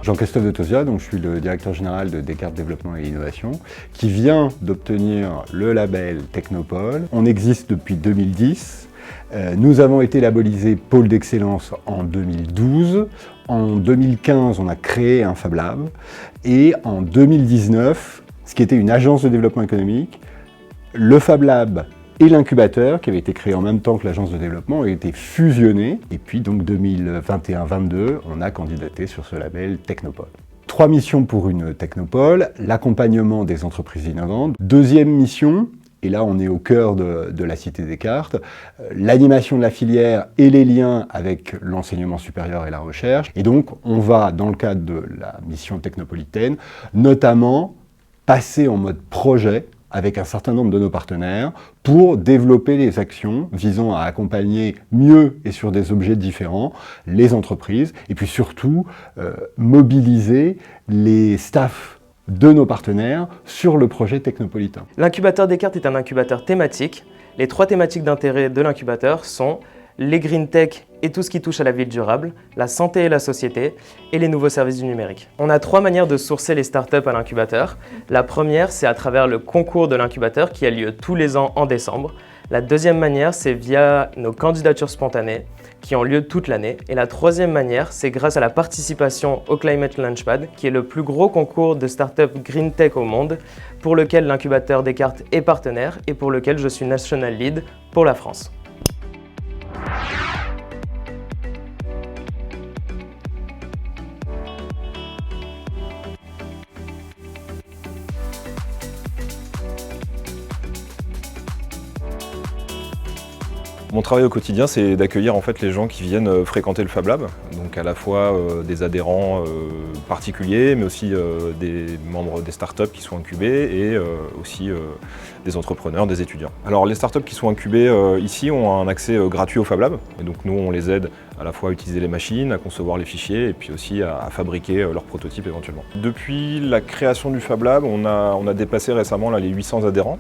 Jean-Christophe de Tosia, donc je suis le directeur général de Descartes Développement et Innovation, qui vient d'obtenir le label Technopole. On existe depuis 2010. Nous avons été labellisés Pôle d'excellence en 2012. En 2015, on a créé un Fab Lab. Et en 2019, ce qui était une agence de développement économique, le Fab Lab et l'incubateur, qui avait été créé en même temps que l'agence de développement, ont été fusionnés. Et puis donc 2021-22, on a candidaté sur ce label Technopole. 3 missions pour une Technopole, l'accompagnement des entreprises innovantes. Deuxième mission, et là on est au cœur de la Cité Descartes, l'animation de la filière et les liens avec l'enseignement supérieur et la recherche. Et donc on va, dans le cadre de la mission technopolitaine, notamment passer en mode projet avec un certain nombre de nos partenaires pour développer les actions visant à accompagner mieux et sur des objets différents les entreprises et puis surtout mobiliser les staffs de nos partenaires sur le projet technopolitain. L'incubateur Descartes est un incubateur thématique. Les 3 thématiques d'intérêt de l'incubateur sont les green tech et tout ce qui touche à la ville durable, la santé et la société, et les nouveaux services du numérique. On a 3 manières de sourcer les startups à l'incubateur. La première, c'est à travers le concours de l'incubateur qui a lieu tous les ans en décembre. La deuxième manière, c'est via nos candidatures spontanées qui ont lieu toute l'année. Et la troisième manière, c'est grâce à la participation au Climate Launchpad, qui est le plus gros concours de startups green tech au monde, pour lequel l'incubateur Descartes est partenaire et pour lequel je suis National Lead pour la France. Mon travail au quotidien, c'est d'accueillir en fait les gens qui viennent fréquenter le Fab Lab, donc à la fois des adhérents particuliers, mais aussi des membres des startups qui sont incubés et aussi des entrepreneurs, des étudiants. Alors les startups qui sont incubées ici ont un accès gratuit au Fab Lab, et donc nous on les aide à la fois à utiliser les machines, à concevoir les fichiers et puis aussi à fabriquer leurs prototypes éventuellement. Depuis la création du Fab Lab, on a dépassé récemment là, les 800 adhérents.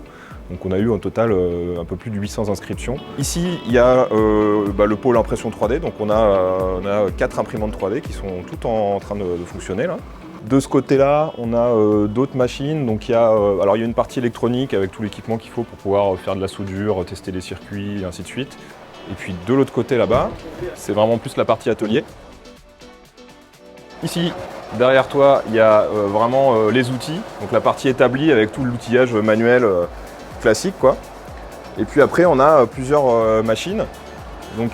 Donc on a eu en total un peu plus de 800 inscriptions. Ici, il y a le pôle impression 3D, donc on a 4 imprimantes 3D qui sont toutes en train de fonctionner là. De ce côté-là, on a d'autres machines, donc il y a une partie électronique avec tout l'équipement qu'il faut pour pouvoir faire de la soudure, tester les circuits et ainsi de suite. Et puis de l'autre côté là-bas, c'est vraiment plus la partie atelier. Ici, derrière toi, il y a vraiment les outils, donc la partie établie avec tout l'outillage manuel classique quoi. Et puis après on a plusieurs machines. Donc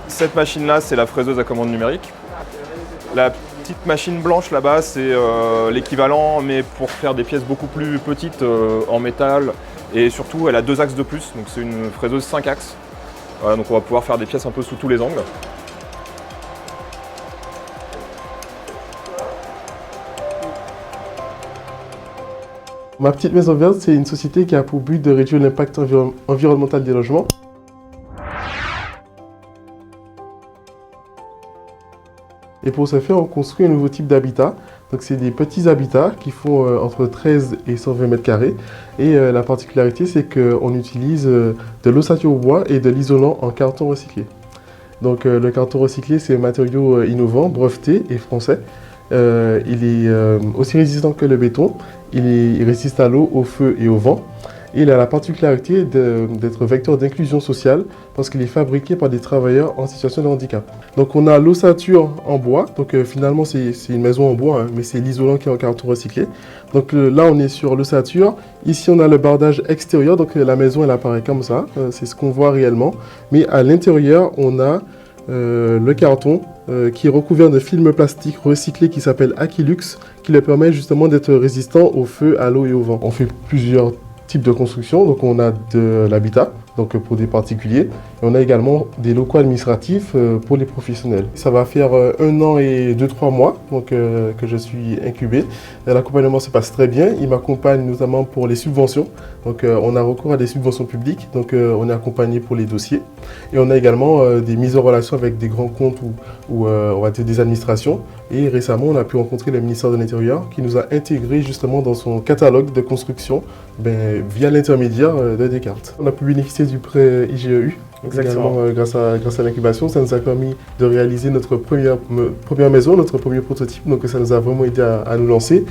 cette machine là c'est la fraiseuse à commande numérique. La petite machine blanche là-bas c'est l'équivalent mais pour faire des pièces beaucoup plus petites en métal et surtout elle a 2 axes de plus, donc c'est une fraiseuse 5 axes. Voilà, donc on va pouvoir faire des pièces un peu sous tous les angles. Ma petite maison verte, c'est une société qui a pour but de réduire l'impact environnemental des logements. Et pour ce faire, on construit un nouveau type d'habitat. Donc c'est des petits habitats qui font entre 13 et 120 mètres carrés. Et la particularité, c'est qu'on utilise de l'ossature au bois et de l'isolant en carton recyclé. Donc le carton recyclé, c'est un matériau innovant, breveté et français. Il est aussi résistant que le béton, il résiste à l'eau, au feu et au vent. Et il a la particularité d'être vecteur d'inclusion sociale parce qu'il est fabriqué par des travailleurs en situation de handicap. Donc on a l'ossature en bois, donc finalement c'est une maison en bois, hein, mais c'est l'isolant qui est en carton recyclé. Donc là on est sur l'ossature, ici on a le bardage extérieur, donc la maison elle apparaît comme ça, c'est ce qu'on voit réellement. Mais à l'intérieur on a le carton qui est recouvert de film plastique recyclé qui s'appelle Aquilux, qui le permet justement d'être résistant au feu, à l'eau et au vent. On fait plusieurs types de construction, donc on a de l'habitat, donc pour des particuliers, et on a également des locaux administratifs pour les professionnels. Ça va faire 1 an et 2-3 mois donc, que je suis incubé. L'accompagnement se passe très bien, il m'accompagne notamment pour les subventions, donc on a recours à des subventions publiques, donc on est accompagné pour les dossiers, et on a également des mises en relation avec des grands comptes ou on va dire des administrations, et récemment on a pu rencontrer le ministère de l'Intérieur qui nous a intégré justement dans son catalogue de construction via l'intermédiaire de Descartes. On a pu bénéficier du prêt IGEU Exactement. Également, grâce à l'incubation, ça nous a permis de réaliser notre première maison, notre premier prototype, donc ça nous a vraiment aidé à nous lancer.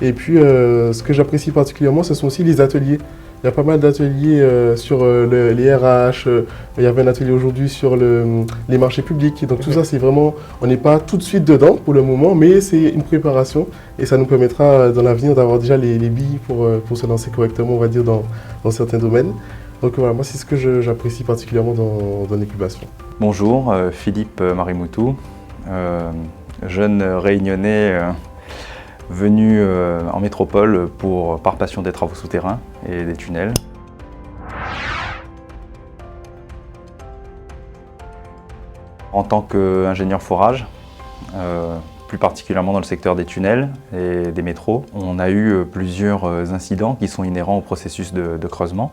Et puis, ce que j'apprécie particulièrement, ce sont aussi les ateliers. Il y a pas mal d'ateliers sur les RH, il y avait un atelier aujourd'hui sur les marchés publics. Donc tout ça, c'est vraiment, on n'est pas tout de suite dedans pour le moment, mais c'est une préparation et ça nous permettra dans l'avenir d'avoir déjà les billes pour se lancer correctement, on va dire, dans certains domaines. Donc voilà, moi c'est ce que j'apprécie particulièrement dans l'incubation. Bonjour, Philippe Marimoutou, jeune réunionnais venu en métropole par passion des travaux souterrains et des tunnels. En tant qu'ingénieur forage, plus particulièrement dans le secteur des tunnels et des métros, on a eu plusieurs incidents qui sont inhérents au processus de creusement.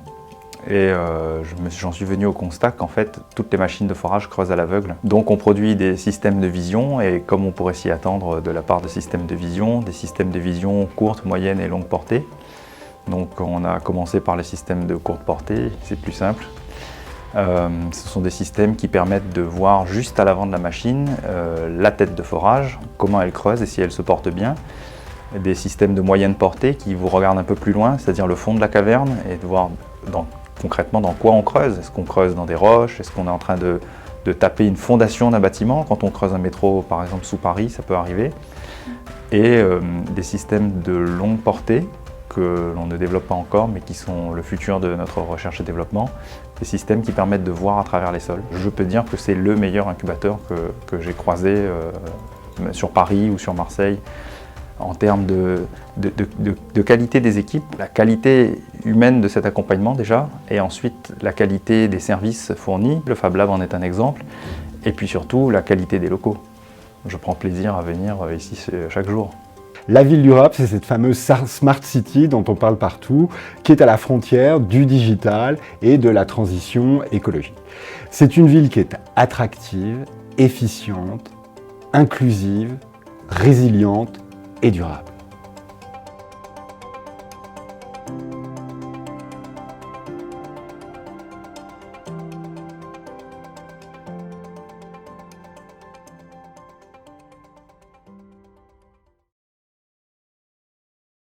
Et j'en suis venu au constat qu'en fait, toutes les machines de forage creusent à l'aveugle. Donc on produit des systèmes de vision, et comme on pourrait s'y attendre de la part de systèmes de vision, des systèmes de vision courte, moyenne et longue portée. Donc on a commencé par les systèmes de courte portée, c'est plus simple. Ce sont des systèmes qui permettent de voir juste à l'avant de la machine la tête de forage, comment elle creuse et si elle se porte bien. Des systèmes de moyenne portée qui vous regardent un peu plus loin, c'est-à-dire le fond de la caverne, et de voir concrètement dans quoi on creuse. Est-ce qu'on creuse dans des roches? Est-ce qu'on est en train de taper une fondation d'un bâtiment? Quand on creuse un métro, par exemple sous Paris, ça peut arriver. Et des systèmes de longue portée que l'on ne développe pas encore, mais qui sont le futur de notre recherche et développement. Des systèmes qui permettent de voir à travers les sols. Je peux dire que c'est le meilleur incubateur que j'ai croisé sur Paris ou sur Marseille. En termes de qualité des équipes, la qualité humaine de cet accompagnement déjà, et ensuite la qualité des services fournis, le Fab Lab en est un exemple, et puis surtout la qualité des locaux. Je prends plaisir à venir ici chaque jour. La ville durable, c'est cette fameuse Smart City dont on parle partout, qui est à la frontière du digital et de la transition écologique. C'est une ville qui est attractive, efficiente, inclusive, résiliente et durable.